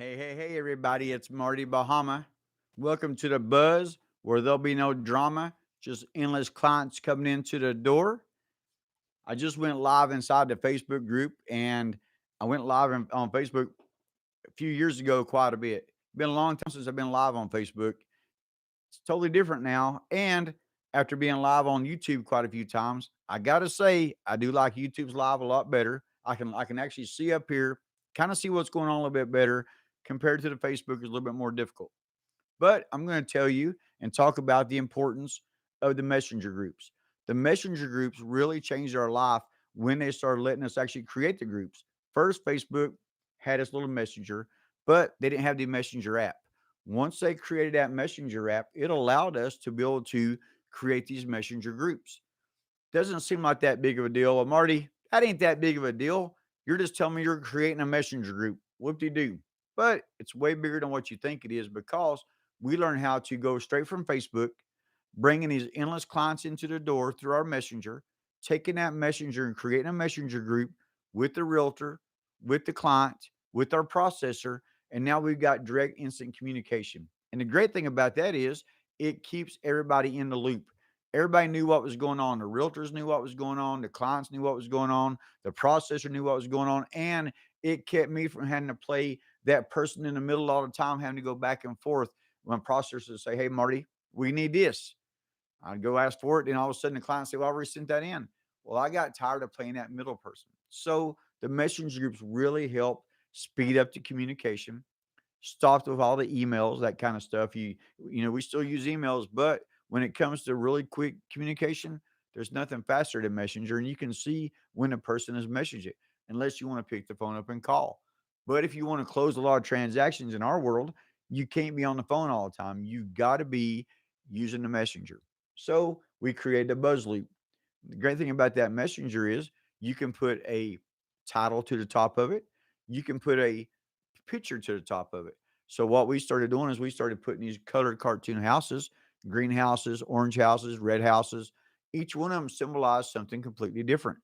Hey, everybody, it's Marty Bahama. Welcome to the Buzz, where there'll be no drama, just endless clients coming into the door. I just went live inside the Facebook group, and I went live on Facebook a few years ago quite a bit. Been a long time since I've been live on Facebook. It's totally different now. And after being live on YouTube quite a few times, I gotta say I do like YouTube's live a lot better. I can actually see up here, kind of see what's going on a little bit better compared to the Facebook is a little bit more difficult. But I'm going to tell you and talk about the importance of the messenger groups. The messenger groups really changed our life when they started letting us actually create the groups. First, Facebook had its little messenger, but they didn't have the messenger app. Once they created that messenger app, it allowed us to be able to create these messenger groups. Doesn't seem like that big of a deal. Well, Marty, that ain't that big of a deal. You're just telling me you're creating a messenger group. Whoop de doo. But it's way bigger than what you think it is because we learn how to go straight from Facebook, bringing these endless clients into the door through our messenger, taking that messenger and creating a messenger group with the realtor, with the client, with our processor. And now we've got direct instant communication. And the great thing about that is it keeps everybody in the loop. Everybody knew what was going on. The realtors knew what was going on. The clients knew what was going on. The processor knew what was going on. And it kept me from having to play that person in the middle all the time, having to go back and forth when processors say, "Hey, Marty, we need this." I'd go ask for it. And all of a sudden the client say, "Well, I already sent that in." Well, I got tired of playing that middle person. So the messenger groups really help speed up the communication, stopped with all the emails, that kind of stuff. We still use emails, but when it comes to really quick communication, there's nothing faster than Messenger, and you can see when a person is messaging, unless you want to pick the phone up and call. But if you want to close a lot of transactions in our world, you can't be on the phone all the time. You got to be using the messenger. So we created a buzz loop. The great thing about that messenger is you can put a title to the top of it. You can put a picture to the top of it. So what we started doing is we started putting these colored cartoon houses, green houses, orange houses, red houses. Each one of them symbolized something completely different.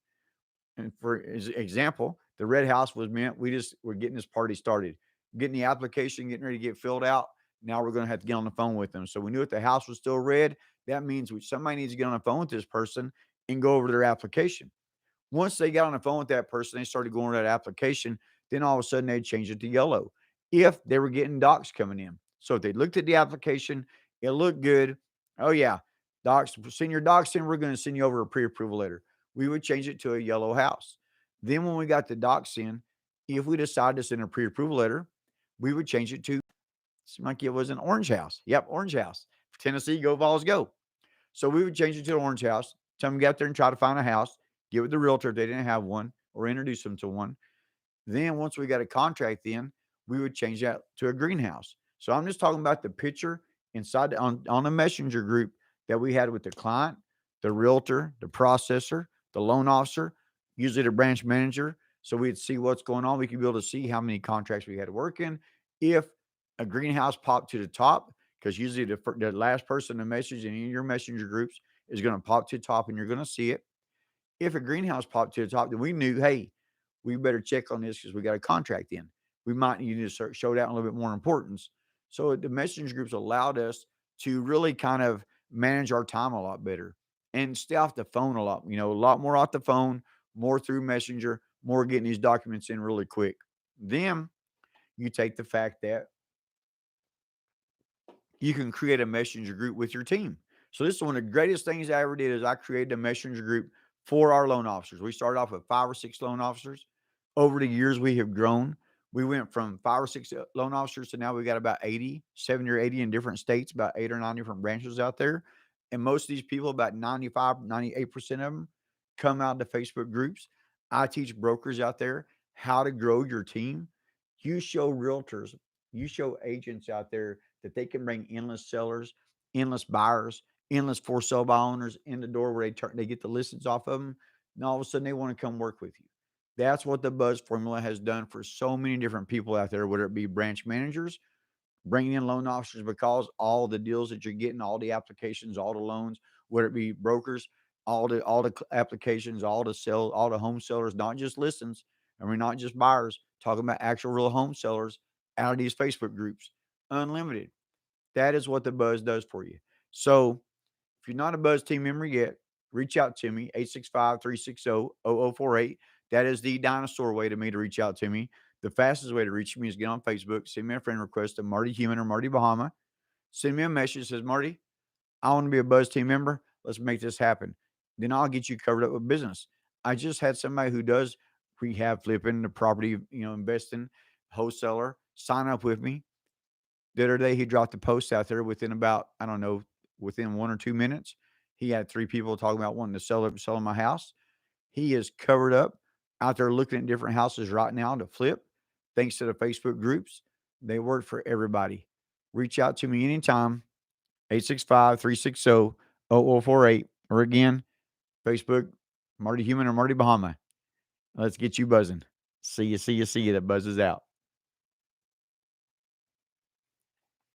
And for example, the red house was meant we just were getting this party started, getting the application, getting ready to get filled out. Now we're going to have to get on the phone with them. So we knew if the house was still red, that means somebody needs to get on the phone with this person and go over their application. Once they got on the phone with that person, they started going to that application. Then all of a sudden they'd change it to yellow if they were getting docs coming in. So if they looked at the application, it looked good. Oh yeah, docs, send your docs in. We're going to send you over a pre-approval letter. We would change it to a yellow house. Then when we got the docs in, if we decided to send a pre-approval letter, we would change it to like it was an orange house. Yep, orange house. Tennessee, go Vols, go. So we would change it to the orange house. Tell them to get out there and try to find a house. Get with the realtor if they didn't have one, or introduce them to one. Then once we got a contract in, we would change that to a greenhouse. So I'm just talking about the picture inside on the messenger group that we had with the client, the realtor, the processor, the loan officer, usually the branch manager. So we'd see what's going on. We could be able to see how many contracts we had working. If a greenhouse popped to the top, because usually the last person to message in your messenger groups is going to pop to the top and you're going to see it. If a greenhouse popped to the top, then we knew, hey, we better check on this because we got a contract in. We might need to show that a little bit more importance. So the messenger groups allowed us to really kind of manage our time a lot better and stay off the phone a lot, a lot more off the phone, more through messenger, more getting these documents in really quick. Then you take the fact that you can create a messenger group with your team. So this is one of the greatest things I ever did is I created a messenger group for our loan officers. We started off with 5 or 6 loan officers. Over the years, we have grown. We went from 5 or 6 loan officers to now we got about 80, 70 or 80 in different states, about 8 or 9 different branches out there. And most of these people, about 95, 98% of them come out of the Facebook groups. I teach brokers out there how to grow your team. You show realtors, you show agents out there that they can bring endless sellers, endless buyers, endless for sale by owners in the door where they get the listings off of them, and all of a sudden they want to come work with you. That's what the Buzz formula has done for so many different people out there, whether it be branch managers, bringing in loan officers because all the deals that you're getting, all the applications, all the loans, whether it be brokers, all the applications, all the home sellers, not just listings, and we're not just buyers, talking about actual real home sellers. out of these Facebook groups. Unlimited. That is what the Buzz does for you. So if you're not a Buzz team member yet, reach out to me, 865-360-0048. That is the dinosaur way to me to reach out to me. The fastest way to reach me is get on Facebook, send me a friend request to Marty Human or Marty Bahama. Send me a message that says, Marty, I want to be a Buzz team member. Let's make this happen. Then I'll get you covered up with business. I just had somebody who does rehab flipping, the property, investing, wholesaler, sign up with me. The other day, he dropped a post out there within about, I don't know, within 1 or 2 minutes. He had 3 people talking about wanting to sell my house. He is covered up out there looking at different houses right now to flip. Thanks to the Facebook groups, they work for everybody. Reach out to me anytime, 865-360-0048. Or again, Facebook, Marty Human or Marty Bahama. Let's get you buzzing. See you. That buzzes out.